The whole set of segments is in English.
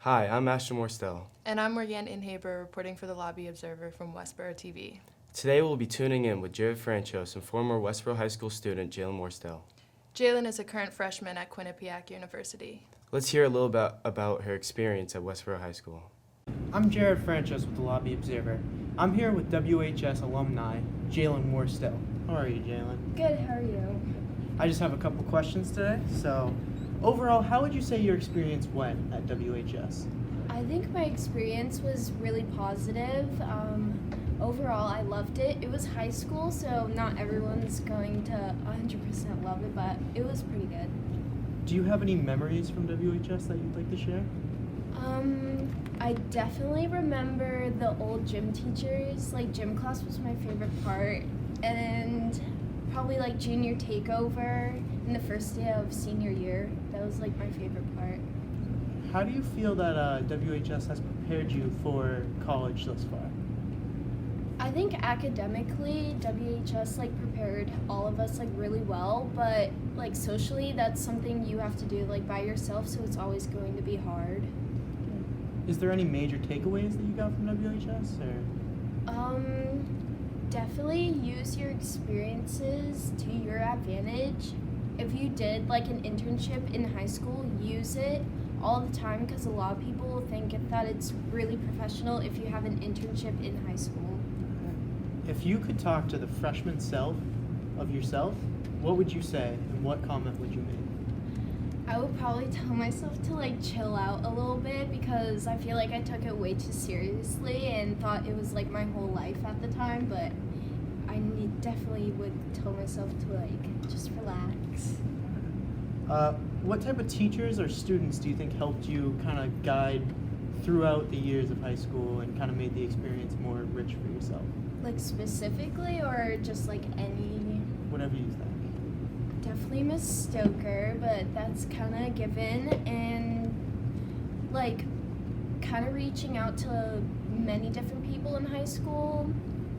Hi, I'm AlumInterview. And I'm Morgan Inhaber, reporting for the Lobby Observer from Westboro TV. Today we'll be tuning in with Jared Franchos and former Westboro High School student JalenWorstell. Jalen is a current freshman at Quinnipiac University. Let's hear a little about her experience at Westboro High School. I'm Jared Franchos with the Lobby Observer. I'm here with WHS alumni JalenWorstell. How are you, Jalen? Good, how are you? I just have a couple questions today. So, overall, how would you say your experience went at WHS? I think my experience was really positive. Overall, I loved it. It was high school, so not everyone's going to 100% love it, but it was pretty good. Do you have any memories from WHS that you'd like to share? I definitely remember the old gym teachers. Like, gym class was my favorite part. And probably like junior takeover and the first day of senior year. That was like my favorite part. How do you feel that WHS has prepared you for college thus far? I think academically, WHS like prepared all of us like really well, but like socially, that's something you have to do like by yourself, so it's always going to be hard. Is there any major takeaways that you got from WHS? Definitely use your experiences to your advantage. If you did like an internship in high school, use it all the time, because a lot of people think that it's really professional if you have an internship in high school. If you could talk to the freshman self of yourself, what would you say and what comment would you make? I would probably tell myself to like chill out a little bit, because I feel like I took it way too seriously and thought it was like my whole life at the time, but definitely would tell myself to like just relax. What type of teachers or students do you think helped you kind of guide throughout the years of high school and kind of made the experience more rich for yourself? Like specifically, or just like any? Whatever you think. Definitely Miss Stoker, but that's kind of given, and like kind of reaching out to many different people in high school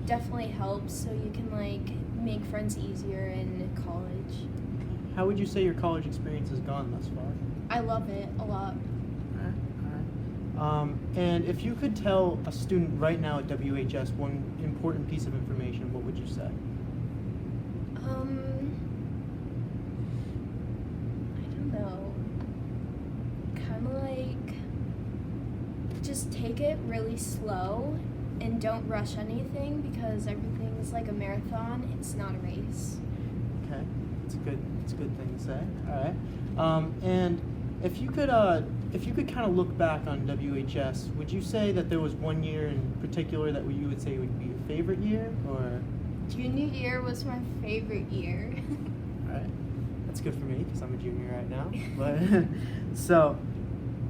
definitely helps, so you can like make friends easier in college. How would you say your college experience has gone thus far? I love it a lot. All right. And if you could tell a student right now at WHS one important piece of information, what would you say? I don't know. Kind of like just take it really slow and don't rush anything, because everything is like a marathon. It's not a race. Okay, it's a good thing to say. All right. And if you could kind of look back on WHS, would you say that there was one year in particular that you would say would be your favorite year, or? Junior year was my favorite year. All right, that's good for me because I'm a junior right now. But so.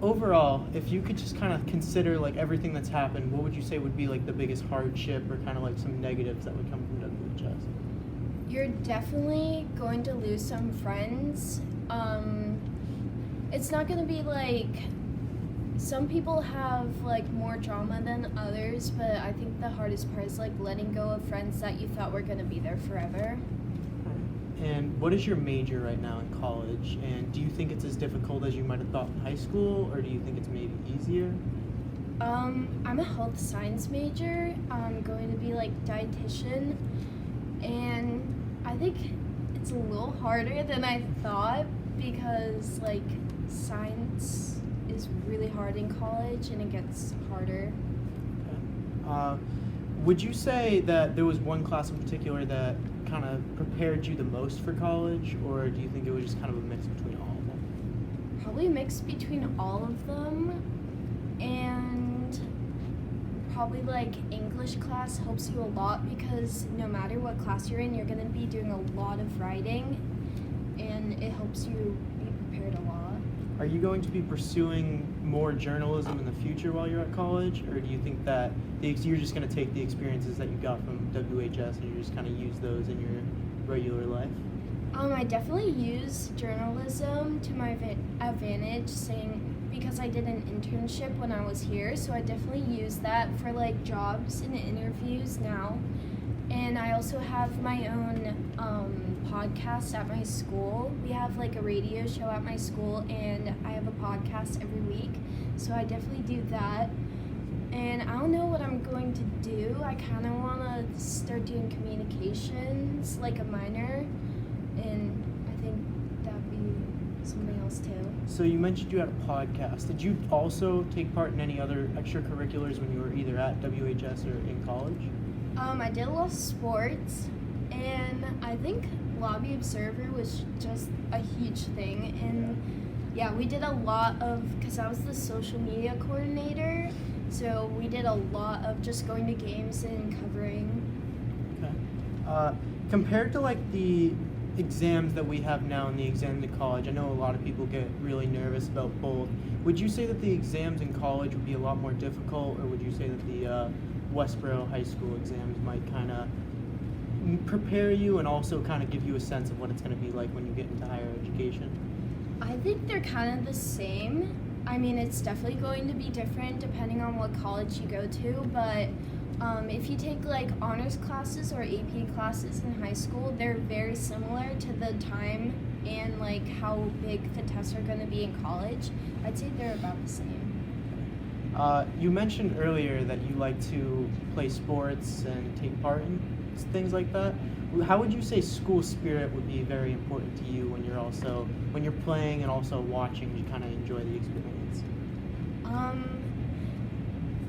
Overall, if you could just kind of consider like everything that's happened, what would you say would be like the biggest hardship or kind of like some negatives that would come from WHS? You're definitely going to lose some friends. It's not going to be like, some people have like more drama than others, but I think the hardest part is like letting go of friends that you thought were going to be there forever. And what is your major right now in college? And do you think it's as difficult as you might have thought in high school, or do you think it's maybe easier? I'm a health science major. I'm going to be like dietitian, and I think it's a little harder than I thought, because like science is really hard in college and it gets harder. Okay. Would you say that there was one class in particular that kind of prepared you the most for college, or do you think it was just kind of a mix between all of them? Probably a mix between all of them, and probably like English class helps you a lot, because no matter what class you're in, you're going to be doing a lot of writing, and it helps you be prepared a lot. Are you going to be pursuing more journalism in the future while you're at college, or do you think that you're just going to take the experiences that you got from WHS and you just kind of use those in your regular life? I definitely use journalism to my advantage, because I did an internship when I was here, so I definitely use that for like jobs and interviews now. And I also have my own podcast at my school. We have like a radio show at my school, and I have a podcast every week. So I definitely do that. And I don't know what I'm going to do. I kind of want to start doing communications, like a minor, and I think that'd be something else too. So you mentioned you had a podcast. Did you also take part in any other extracurriculars when you were either at WHS or in college? I did a lot of sports, and I think Lobby Observer was just a huge thing. And yeah, we did a lot of, because I was the social media coordinator, so we did a lot of just going to games and covering. Okay. Compared to like the exams that we have now in the exam to college, I know a lot of people get really nervous about both. Would you say that the exams in college would be a lot more difficult, or would you say that the Westboro High School exams might kind of prepare you and also kind of give you a sense of what it's going to be like when you get into higher education? I think they're kind of the same. I mean, it's definitely going to be different depending on what college you go to, but if you take like honors classes or AP classes in high school, they're very similar to the time and like how big the tests are going to be in college. I'd say they're about the same. You mentioned earlier that you like to play sports and take part in things like that. How would you say school spirit would be very important to you when you're playing and also watching to kind of enjoy the experience?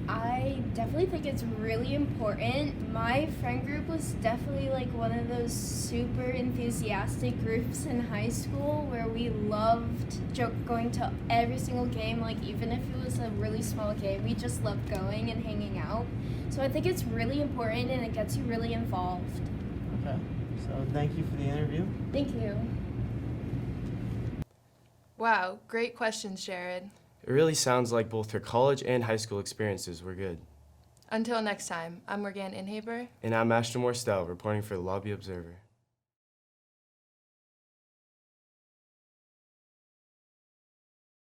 I definitely think it's really important. My friend group was definitely like one of those super enthusiastic groups in high school where we loved going to every single game, like even if it was a really small game, we just loved going and hanging out. So I think it's really important and it gets you really involved. Okay, so thank you for the interview. Thank you. Wow, great questions, Jared. It really sounds like both her college and high school experiences were good. Until next time, I'm Morgan Inhaber. And I'm AlumInterview JalenWorstell, reporting for the Lobby Observer.